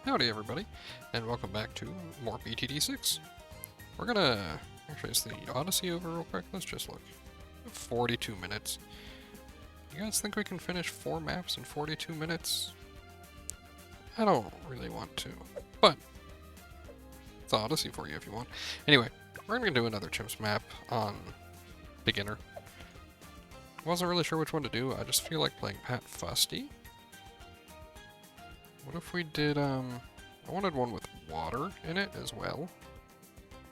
Howdy everybody, and welcome back to more BTD6. We're gonna... Actually, is the Odyssey over real quick? Let's just look. 42 minutes. You guys think we can finish 4 maps in 42 minutes? I don't really want to, but it's Odyssey for you if you want. Anyway, we're gonna do another Chimps map on beginner. Wasn't really sure which one to do, I just feel like playing Fusty. What if we did, I wanted one with water in it as well.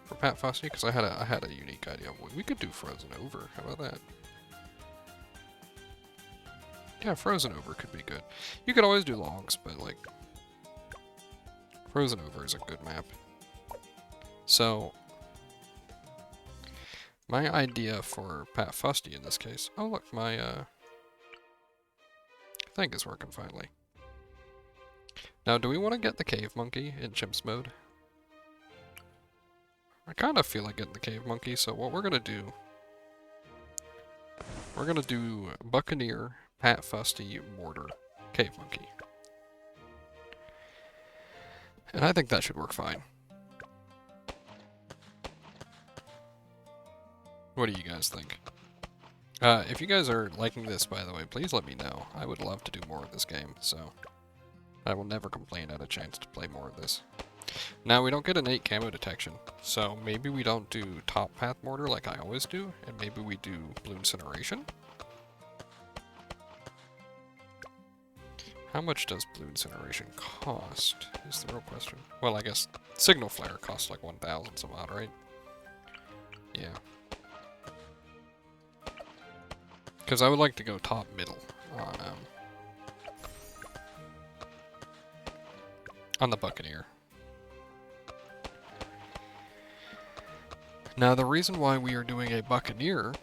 For Fusty, because I had a unique idea. We could do Frozen Over, how about that? Yeah, Frozen Over could be good. You could always do logs, but like, Frozen Over is a good map. So, my idea for Fusty in this case, oh look, my thing is working finally. Now, do we want to get the Cave Monkey in Chimps mode? I kind of feel like getting the Cave Monkey, so what we're going to do... We're going to do Buccaneer, Fusty, Mortar, Cave Monkey. And I think that should work fine. What do you guys think? If you guys are liking this, by the way, please let me know. I would love to do more of this game, so... I will never complain at a chance to play more of this. Now, we don't get innate camo detection, so maybe we don't do top path mortar like I always do, and maybe we do blue incineration? How much does blue incineration cost, is the real question. Well, I guess signal flare costs like 1,000 some odd, right? Yeah. Because I would like to go top middle on the Buccaneer. Now, the reason why we are doing a Buccaneer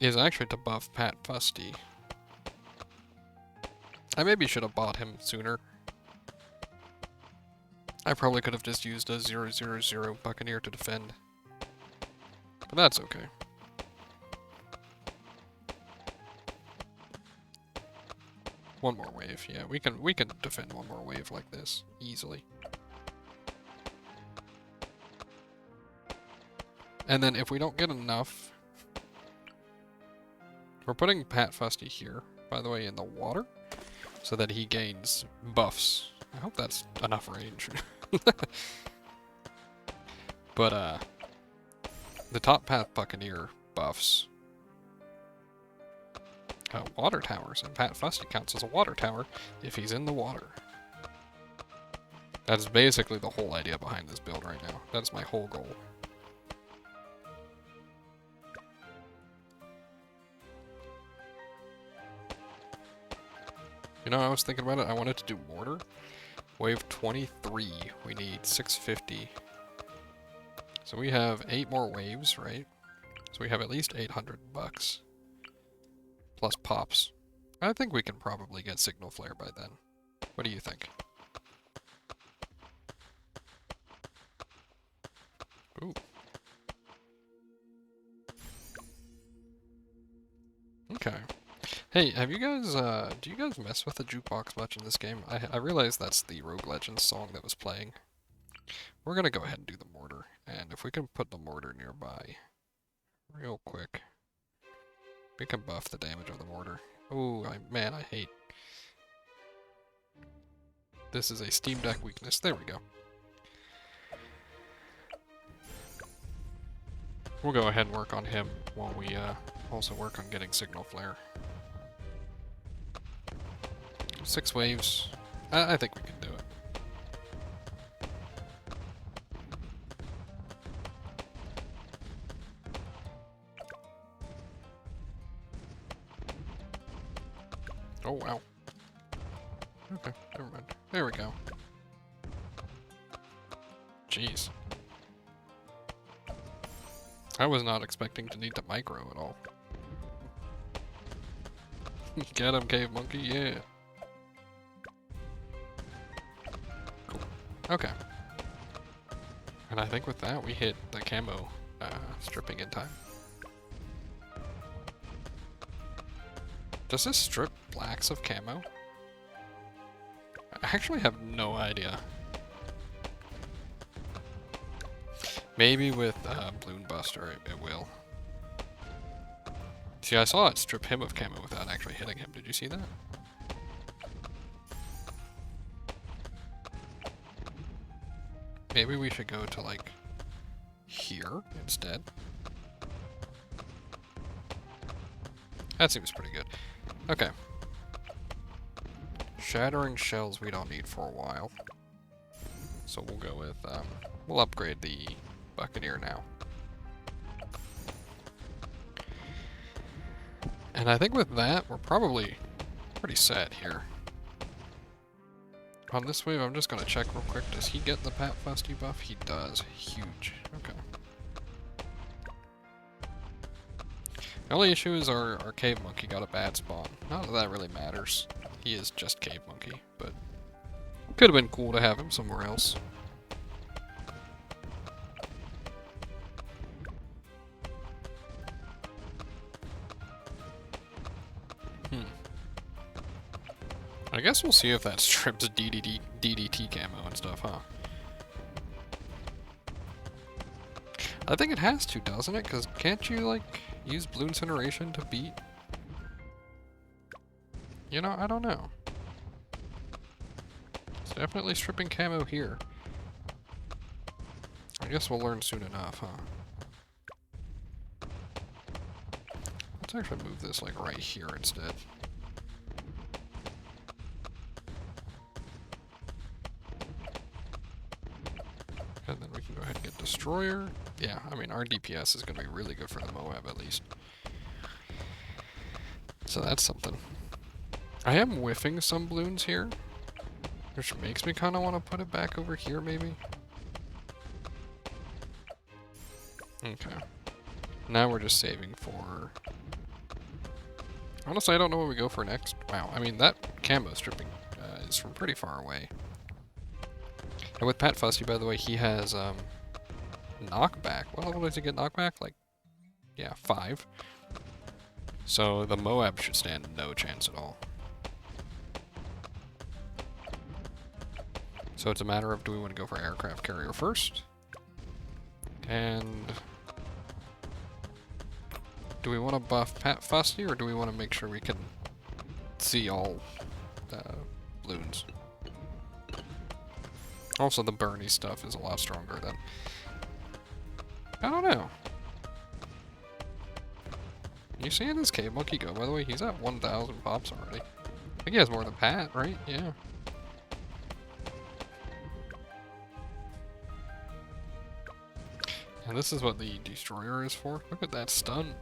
is actually to buff Fusty. I maybe should have bought him sooner. I probably could have just used a 000 Buccaneer to defend. But that's okay. One more wave, yeah, we can defend one more wave like this easily. And then if we don't get enough, we're putting Fusty here, by the way, in the water, so that he gains buffs. I hope that's enough range. But the top path Buccaneer buffs water towers, and Fusty counts as a water tower if he's in the water. That's basically the whole idea behind this build right now. That's my whole goal. You know, I was thinking about it, I wanted to do mortar. Wave 23, we need 650. So we have 8 more waves, right? So we have at least 800 bucks. Plus pops. I think we can probably get signal flare by then. What do you think? Ooh. Okay. Hey, have you guys, do you guys mess with the jukebox much in this game? I realize that's the Rogue Legends song that was playing. We're gonna go ahead and do the mortar, and if we can put the mortar nearby real quick, we can buff the damage of the mortar. Ooh, man, I hate. This is a Steam Deck weakness. There we go. We'll go ahead and work on him while we also work on getting signal flare. 6 waves. I think we can do it. Oh, wow. Okay, never mind. There we go. Jeez. I was not expecting to need to micro at all. Get him, Cave Monkey, yeah. Cool. Okay. And I think with that, we hit the camo stripping in time. Does this strip blacks of camo? actually have no idea. Maybe with Balloon Buster it will. See, I saw it strip him of camo without actually hitting him. Did you see that? Maybe we should go to, like, here instead. That seems pretty good. Okay. Shattering shells we don't need for a while. So we'll go with, we'll upgrade the Buccaneer now. And I think with that, we're probably pretty set here. On this wave, I'm just gonna check real quick. Does he get the Pat Fusty buff? He does. Huge. Okay. The only issue is our Cave Monkey got a bad spawn. Not that that really matters. He is just Cave Monkey, but it could have been cool to have him somewhere else. I guess we'll see if that strips DDT camo and stuff, huh? I think it has to, doesn't it? Because can't you, like, use Blue Incineration to beat? You know, I don't know. It's definitely stripping camo here. I guess we'll learn soon enough, huh? Let's actually move this, like, right here instead. And then we can go ahead and get Destroyer. Yeah, I mean, our DPS is going to be really good for the Moab, at least. So that's something. I am whiffing some balloons here, which makes me kind of want to put it back over here, maybe. Okay. Now we're just saving for... Honestly, I don't know what we go for next. Wow, I mean, that camo stripping is from pretty far away. And with Pat Fusty, by the way, he has knockback. What level does he get knockback? Like, yeah, 5. So the Moab should stand no chance at all. So it's a matter of, do we want to go for aircraft carrier first? And do we want to buff Pat Fusty, or do we want to make sure we can see all balloons? Also, the Bernie stuff is a lot stronger than... I don't know. You seeing this Cave Monkey go, by the way? He's at 1,000 pops already. I think he has more than Pat, right? Yeah. And this is what the Destroyer is for. Look at that stun.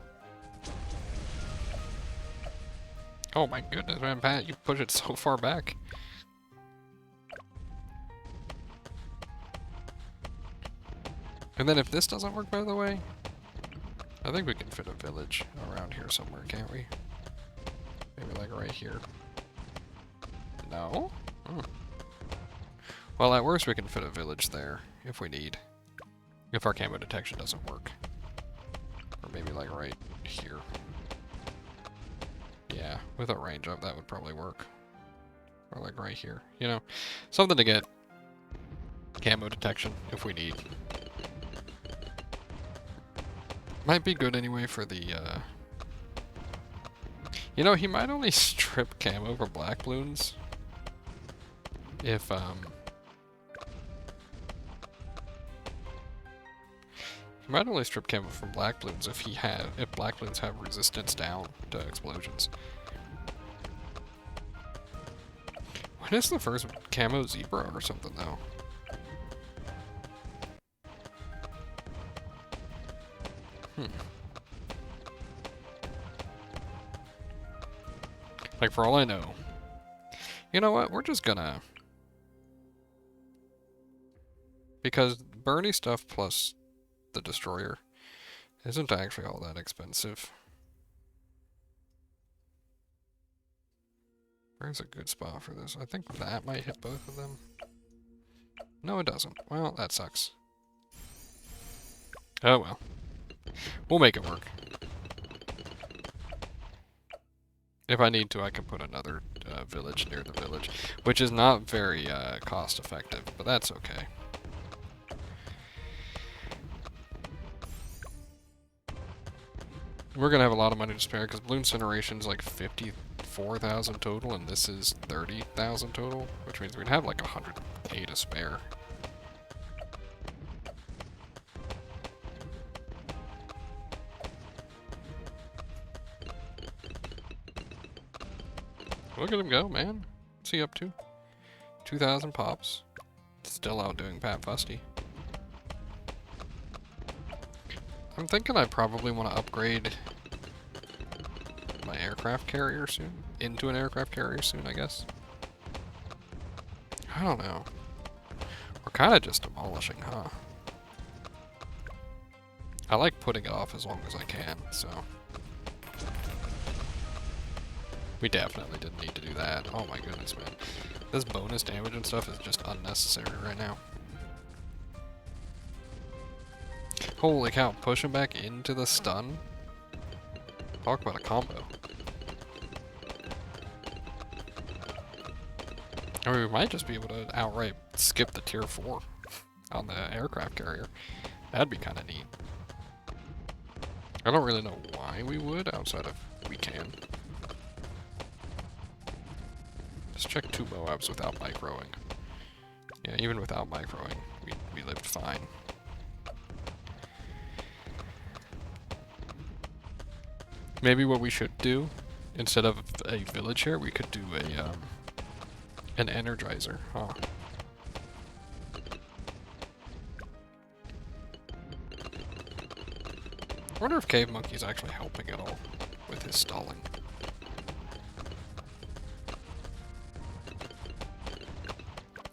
Oh my goodness, man, Pat, you push it so far back. And then if this doesn't work, by the way, I think we can fit a village around here somewhere, can't we? Maybe like right here. No? Oh. Well, at worst we can fit a village there, if we need. If our camo detection doesn't work. Or maybe like right here. Yeah, with a range up, that would probably work. Or like right here. You know, something to get camo detection if we need. Might be good anyway for the, You know, he might only strip camo for black balloons. If, He might only strip camo from black balloons if black balloons have resistance down to explosions. When is the first camo zebra or something, though? Like, for all I know. You know what? We're just gonna... Because Bernie stuff plus the Destroyer isn't actually all that expensive. Where's a good spot for this? I think that might hit both of them. No, it doesn't. Well, that sucks. Oh well. We'll make it work. If I need to, I can put another village near the village, which is not very cost effective, but that's okay. We're gonna have a lot of money to spare because Blue Incineration's like 54,000 total, and this is 30,000 total, which means we'd have like 100K to spare. Look at him go, man. What's he up to? 2,000 pops. Still outdoing Pat Fusty. I'm thinking I probably want to upgrade my aircraft carrier soon. Into an aircraft carrier soon, I guess. I don't know. We're kind of just demolishing, huh? I like putting it off as long as I can, so... We definitely didn't need to do that. Oh my goodness, man. This bonus damage and stuff is just unnecessary right now. Holy cow, push him back into the stun? Talk about a combo. I mean, we might just be able to outright skip the tier 4 on the aircraft carrier. That'd be kind of neat. I don't really know why we would, outside of we can. Let's check 2 Moabs without microing. Yeah, even without microing, we lived fine. Maybe what we should do, instead of a village here, we could do a an energizer, huh? I wonder if Cave Monkey's actually helping at all with his stalling.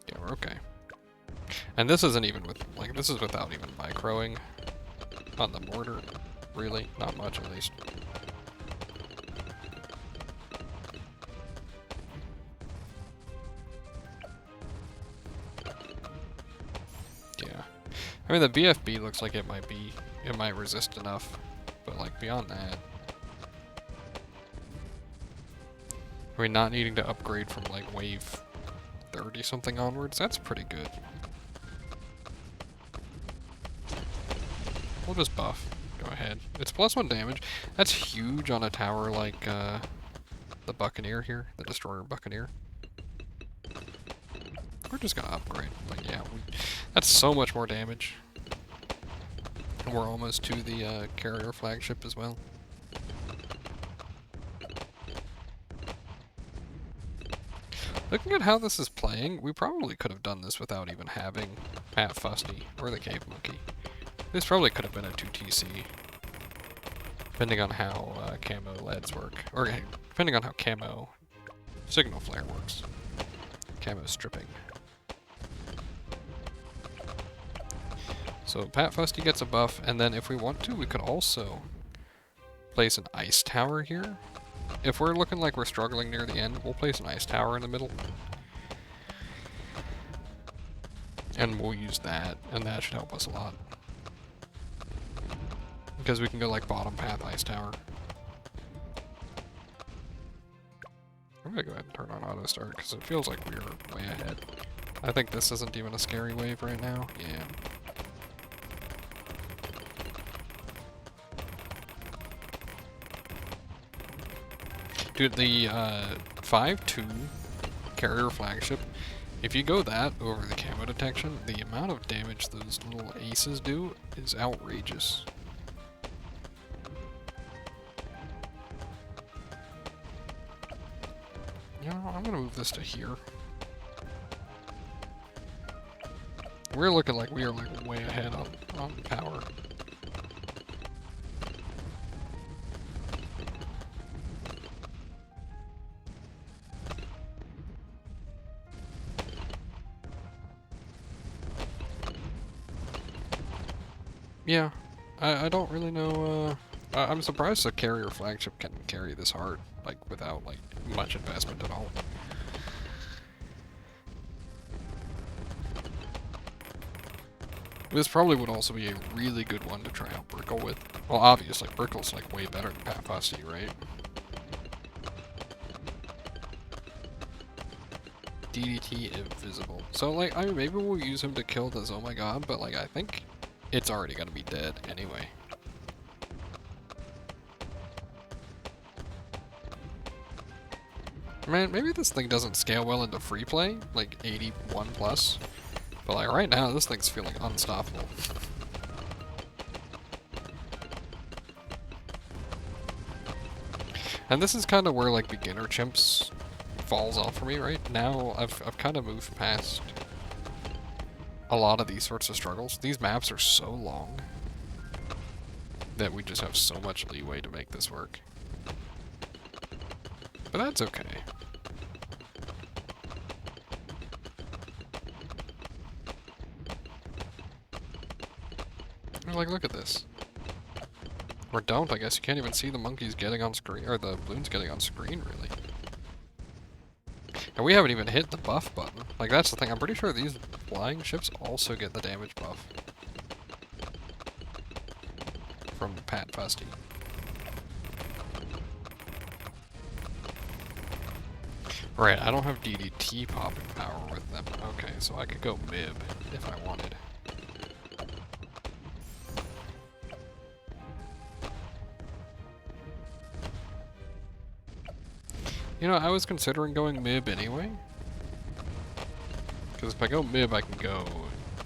Yeah, we're okay. And this isn't even with, like, this is without even microing on the mortar, really. Not much, at least. I mean, the BFB looks like it might resist enough, but like beyond that, I mean, not needing to upgrade from like wave 30 something onwards, that's pretty good. We'll just buff. Go ahead. It's +1 damage. That's huge on a tower like the Buccaneer here, the Destroyer Buccaneer. We're just gonna upgrade. Like, yeah, that's so much more damage. And we're almost to the carrier flagship as well. Looking at how this is playing, we probably could have done this without even having Pat Fusty or the Cave Monkey. This probably could have been a 2TC. Depending on how Camo LEDs work. Or depending on how Camo Signal Flare works. Camo stripping. So Pat Fusty gets a buff, and then if we want to, we could also place an ice tower here. If we're looking like we're struggling near the end, we'll place an ice tower in the middle. And we'll use that, and that should help us a lot. Because we can go like bottom path ice tower. I'm gonna go ahead and turn on auto start, because it feels like we're way ahead. I think this isn't even a scary wave right now. Yeah. Dude, the 5-2 carrier flagship, if you go that over the camo detection, the amount of damage those little aces do is outrageous. You know, I'm gonna move this to here. We're looking like we are like way ahead on power. Yeah, I don't really know, I'm surprised the carrier flagship can carry this hard, like, without, like, much investment at all. This probably would also be a really good one to try out Brickle with. Well, obviously, Brickle's, like, way better than Pat Fusty, right? DDT invisible. So, like, I mean, maybe we'll use him to kill this oh my god, but, like, I think it's already gonna be dead anyway. Man, maybe this thing doesn't scale well into free play, like 81 plus. But, like, right now, this thing's feeling unstoppable. And this is kind of where, like, beginner chimps falls off for me, right? Now, I've kind of moved past a lot of these sorts of struggles. These maps are so long that we just have so much leeway to make this work. But that's okay. Like, look at this. Or don't, I guess. You can't even see the monkeys getting on screen, or the balloons getting on screen, really. And we haven't even hit the buff button. Like, that's the thing. I'm pretty sure these flying ships also get the damage buff. From Pat Fusty. Right, I don't have DDT popping power with them. Okay, so I could go mib if I wanted. You know, I was considering going mib anyway. Because if I go mib, I can go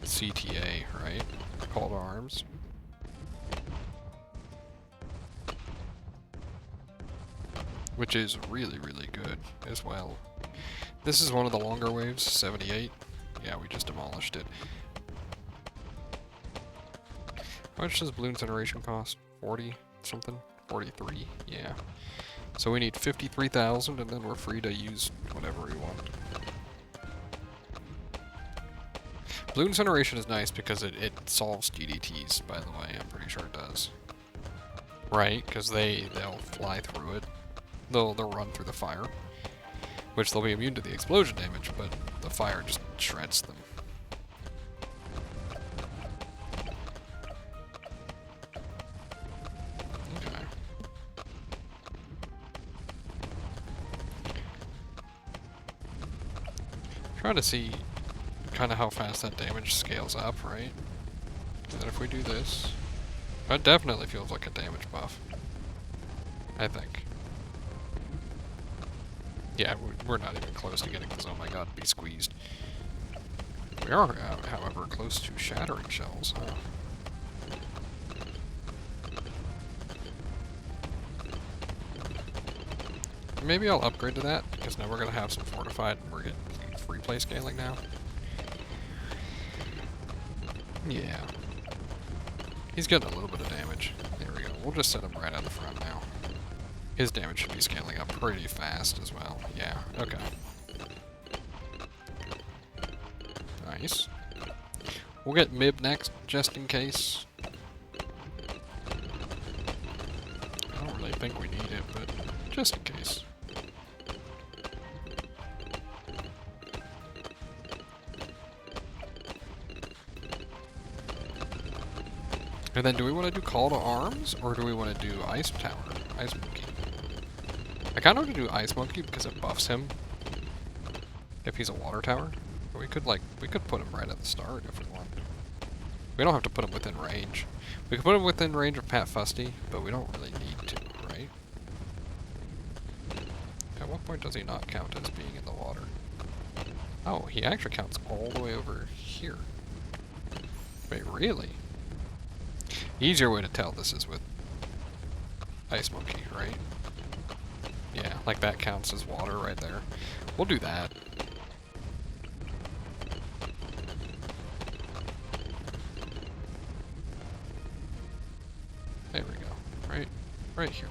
CTA, right? Call to arms. Which is really, really good as well. This is one of the longer waves, 78. Yeah, we just demolished it. How much does balloon generation cost? 40 something? 43, yeah. So we need 53,000 and then we're free to use whatever we want. Balloon incineration is nice because it solves DDTs, by the way. I'm pretty sure it does. Right, because they'll fly through it. They'll run through the fire. Which they'll be immune to the explosion damage, but the fire just shreds them. Okay. Trying to see kind of how fast that damage scales up, right? And then if we do this, that definitely feels like a damage buff. I think. Yeah, we're not even close to getting this, oh my god, be squeezed. We are, however, close to shattering shells, huh? Maybe I'll upgrade to that, because now we're going to have some fortified, and we're getting free play scaling now. Yeah. He's getting a little bit of damage. There we go. We'll just set him right out the front now. His damage should be scaling up pretty fast as well. Yeah, okay. Nice. We'll get mib next, just in case. I don't really think we need it, but just in case. And then do we want to do call to arms, or do we want to do ice tower? Ice monkey. I kind of want to do ice monkey because it buffs him if he's a water tower. But we could put him right at the start if we want. We don't have to put him within range. We could put him within range of Pat Fusty, but we don't really need to, right? At what point does he not count as being in the water? Oh, he actually counts all the way over here. Wait, really? Easier way to tell this is with ice monkey, right? Yeah, like that counts as water right there. We'll do that. There we go. Right here.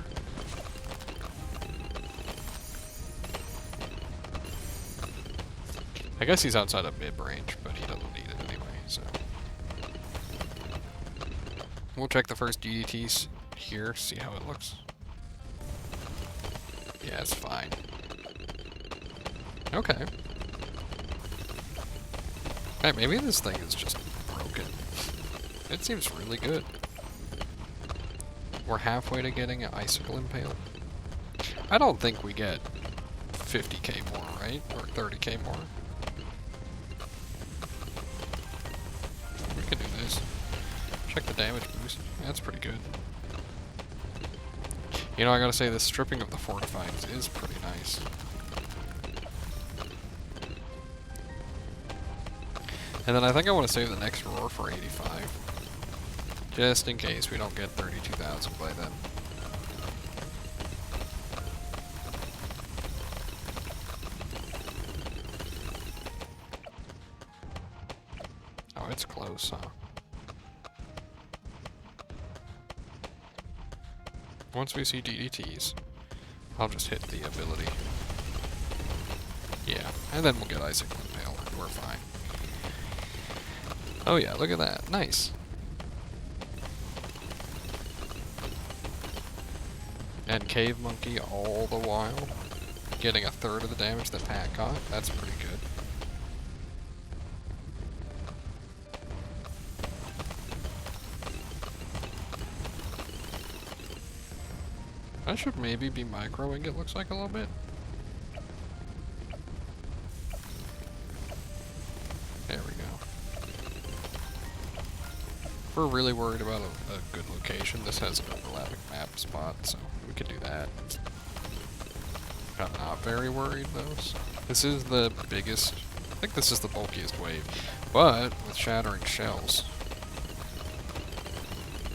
I guess he's outside of mid-range, but he doesn't need it anyway, so. We'll check the first DDTs here, see how it looks. Yeah, it's fine. Okay. Hey, maybe this thing is just broken. It seems really good. We're halfway to getting an icicle impale. I don't think we get 50k more, right? Or 30k more. the damage boost. That's pretty good. You know, I gotta say, the stripping of the fortifiings is pretty nice. And then I think I want to save the next roar for 85. Just in case we don't get 32,000 by then. Oh, it's close, huh? Once we see DDTs, I'll just hit the ability. Yeah, and then we'll get Icicle Impale, and we're fine. Oh yeah, look at that. Nice. And Cave Monkey all the while, getting a third of the damage that Pat got. That's pretty good. I should maybe be microing, it looks like, a little bit. There we go. If we're really worried about a good location, this has an overlapping map spot, so we could do that. I'm not very worried, though. So this is the biggest... I think this is the bulkiest wave. But, with Shattering Shells,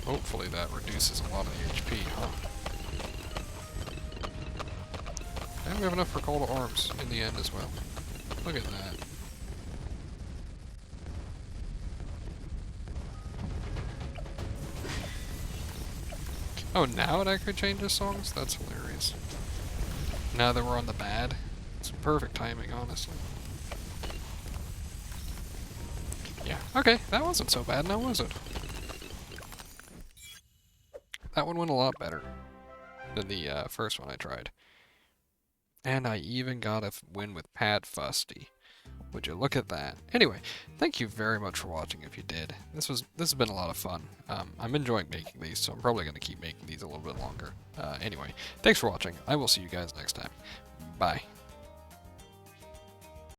hopefully that reduces a lot of the HP, huh? And we have enough for Call to Arms in the end as well. Look at that. Oh, now it actually changes songs? That's hilarious. Now that we're on the bad, it's perfect timing, honestly. Yeah, okay, that wasn't so bad now, was it? That one went a lot better than the first one I tried. And I even got a win with Fusty. Would you look at that? Anyway, thank you very much for watching if you did. This has been a lot of fun. I'm enjoying making these, so I'm probably going to keep making these a little bit longer. Anyway, thanks for watching. I will see you guys next time. Bye.